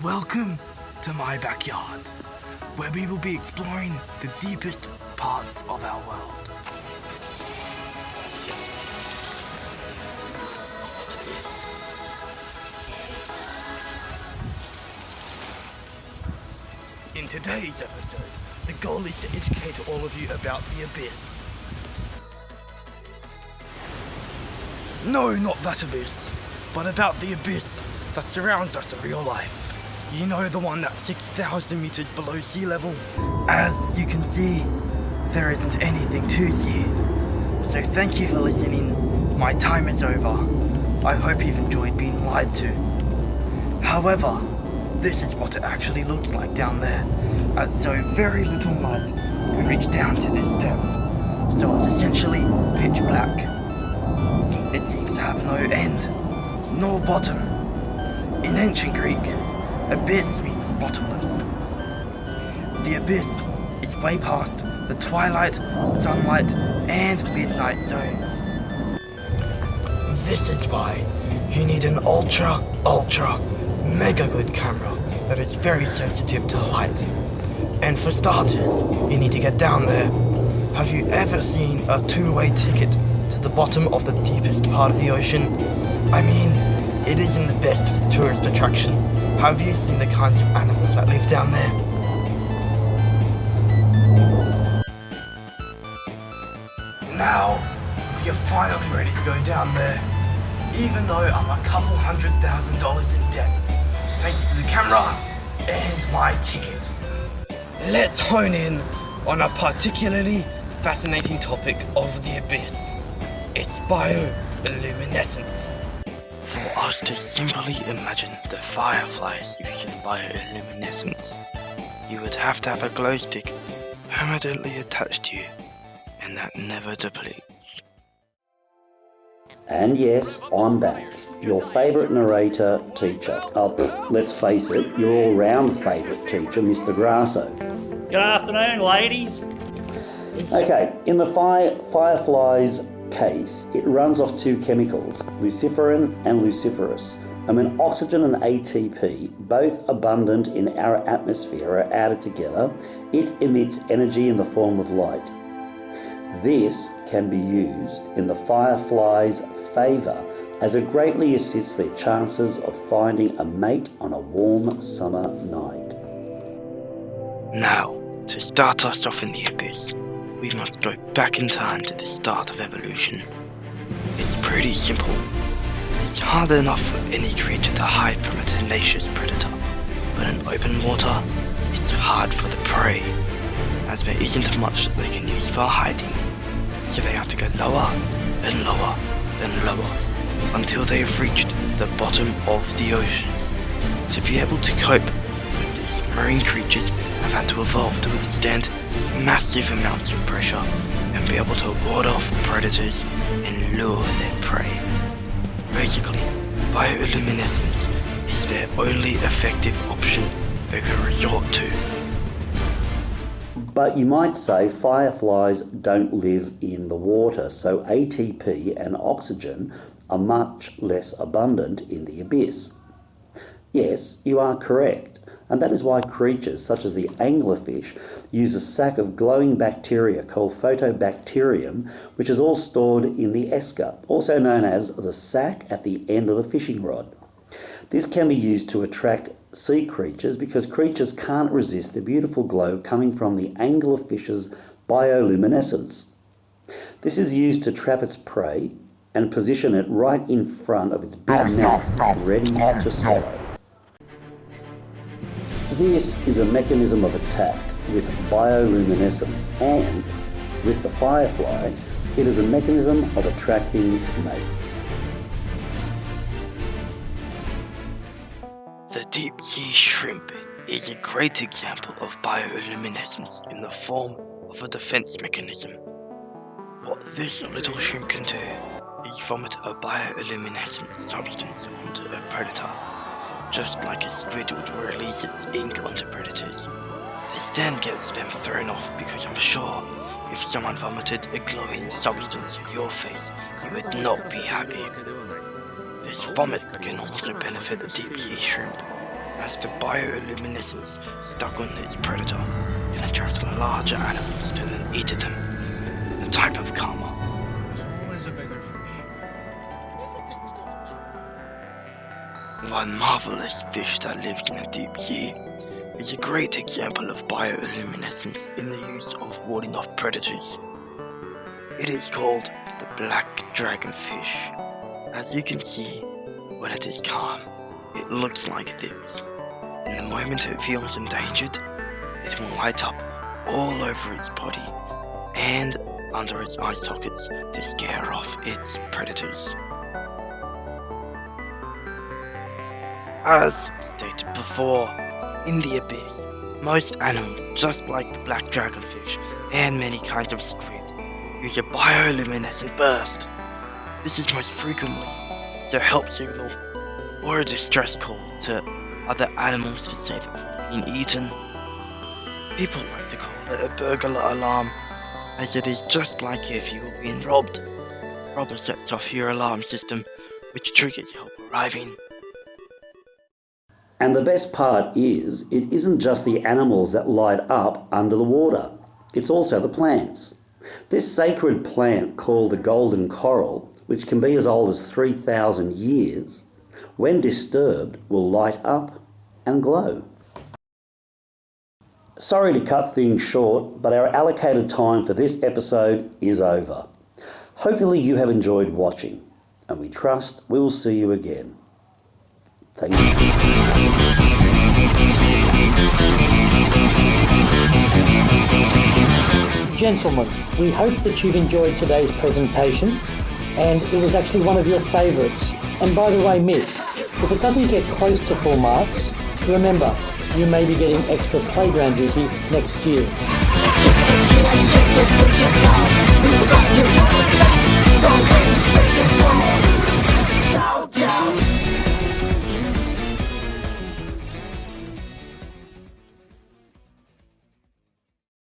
Welcome to my backyard, where we will be exploring the deepest parts of our world. In today's episode, the goal is to educate all of you about the abyss. No, not that abyss, but about the abyss that surrounds us in real life. You know, the one that's 6,000 meters below sea level. As you can see, there isn't anything to see. So thank you for listening. My time is over. I hope you've enjoyed being lied to. However, this is what it actually looks like down there, as so very little light can reach down to this depth. So it's essentially pitch black. It seems to have no end, nor bottom. In ancient Greek, abyss means bottomless. The abyss is way past the twilight, sunlight, and midnight zones. This is why you need an ultra, mega good camera that is very sensitive to light. And for starters, you need to get down there. Have you ever seen a two-way ticket to the bottom of the deepest part of the ocean? I mean, it isn't the best tourist attraction. Have you seen the kinds of animals that live down there? Now, we are finally ready to go down there, even though I'm a couple $100,000 in debt, thanks to the camera and my ticket. Let's hone in on a particularly fascinating topic of the abyss. It's bioluminescence. For us to simply imagine the fireflies use of bioluminescence, you would have to have a glow stick permanently attached to you, and that never depletes. And yes, I'm back, your favourite narrator, teacher. Let's face it, your all-round favourite teacher, Mr. Grasso. Good afternoon, ladies. Okay, in the fireflies case, it runs off two chemicals, luciferin and luciferase. And when oxygen and ATP, both abundant in our atmosphere, are added together, it emits energy in the form of light. This can be used in the firefly's favour, as it greatly assists their chances of finding a mate on a warm summer night. Now, to start us off in the abyss, we must go back in time to the start of evolution. It's pretty simple. It's hard enough for any creature to hide from a tenacious predator, but in open water, it's hard for the prey, as there isn't much that they can use for hiding. So they have to go lower and lower and lower until they have reached the bottom of the ocean. To be able to cope with these marine creatures have had to evolve to withstand massive amounts of pressure and be able to ward off predators and lure their prey. Basically, bioluminescence is their only effective option they can resort to. But you might say fireflies don't live in the water, so ATP and oxygen are much less abundant in the abyss. Yes, you are correct, and that is why creatures such as the anglerfish use a sac of glowing bacteria called photobacterium, which is all stored in the esker, also known as the sac at the end of the fishing rod. This can be used to attract sea creatures because creatures can't resist the beautiful glow coming from the anglerfish's bioluminescence. This is used to trap its prey and position it right in front of its big mouth, ready to swallow. This is a mechanism of attack with bioluminescence, and with the firefly, it is a mechanism of attracting mates. The deep sea shrimp is a great example of bioluminescence in the form of a defense mechanism. What this little shrimp can do is vomit a bioluminescent substance onto a predator, just like a squid would release its ink onto predators. This then gets them thrown off, because I'm sure if someone vomited a glowing substance in your face, you would not be happy. This vomit can also benefit the deep sea shrimp, as the bioluminescence stuck on its predator can attract larger animals to then eat them. A type of karma. There's always a bigger fish. One marvelous fish that lives in the deep sea is a great example of bioluminescence in the use of warding off predators. It is called the black dragonfish. As you can see, when it is calm, it looks like this. In the moment it feels endangered, it will light up all over its body and under its eye sockets to scare off its predators. As stated before, in the abyss, most animals, just like the black dragonfish and many kinds of squid, use a bioluminescent burst. This is most frequently as a help signal or a distress call to other animals to save it from being eaten. People like to call it a burglar alarm, as it is just like if you were being robbed. Robber sets off your alarm system, which triggers help arriving. And the best part is, it isn't just the animals that light up under the water, it's also the plants. This sacred plant called the golden coral, which can be as old as 3,000 years, when disturbed will light up and glow. Sorry to cut things short, but our allocated time for this episode is over. Hopefully you have enjoyed watching, and we trust we will see you again. Thank you. Gentlemen, we hope that you've enjoyed today's presentation, and it was actually one of your favourites. And by the way, miss, if it doesn't get close to full marks, remember, you may be getting extra playground duties next year.